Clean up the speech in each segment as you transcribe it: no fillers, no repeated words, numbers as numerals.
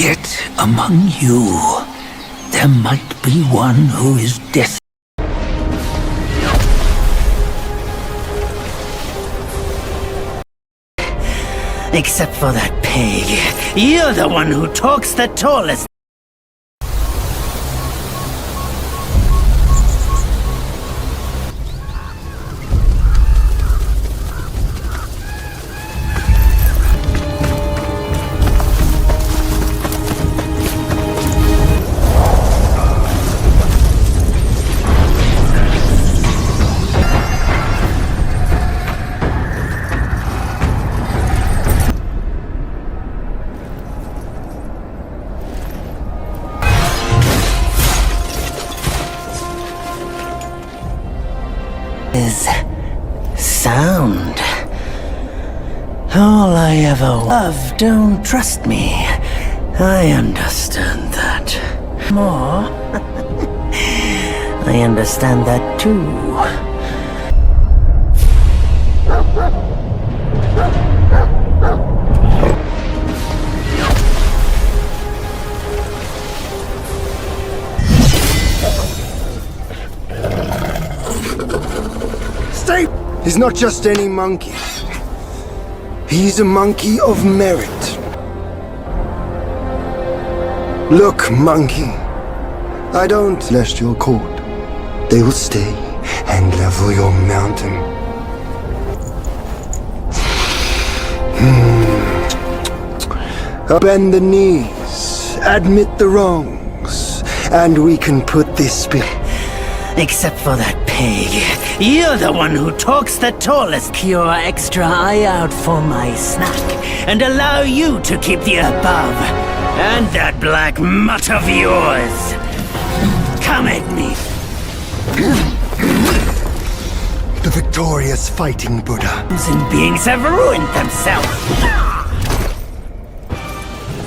Yet among you, there might be one who is destined. Except for that pig. You're the one who talks the tallest. Is sound. All I ever loved, don't trust me. I understand that. More. I understand that too. He's not just any monkey. He's a monkey of merit. Look, monkey. I don't lest your court. They will stay and level your mountain. Bend the knees, admit the wrongs, and we can put this Except for that pig. You're the one who talks the tallest. Pure extra eye out for my snack, and allow you to keep the above. And that black mutt of yours. Come at me. The victorious fighting Buddha. And beings have ruined themselves.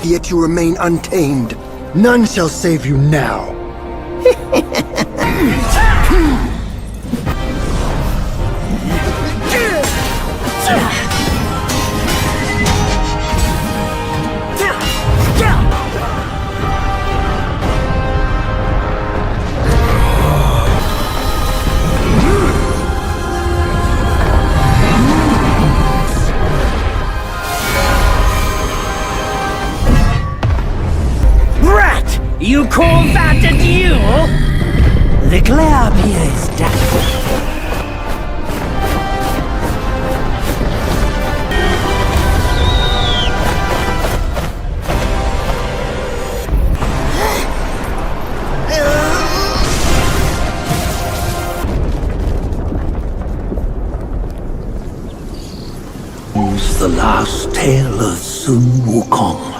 Yet you remain untamed. None shall save you now. You call that a duel? The glare up here is dark. Who's the last tale of Sun Wukong?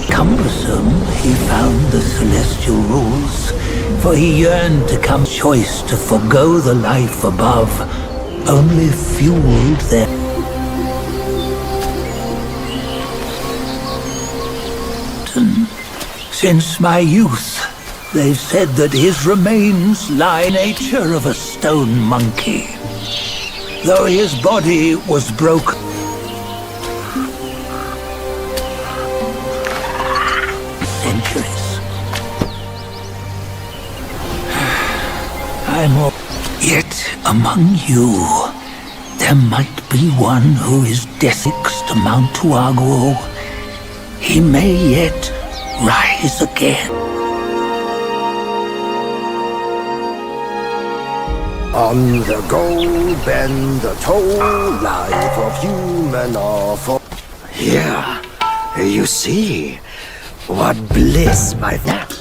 Cumbersome, he found the celestial rules, for he yearned to come choice to forgo the life above, only fueled their... Since my youth, they've said that his remains lie in the nature of a stone monkey, though his body was broken. Yet among you, there might be one who is destined to Mount Tuaguo. He may yet rise again. On the go, bend the toe, life of human awful. Here, you see, what bliss my that.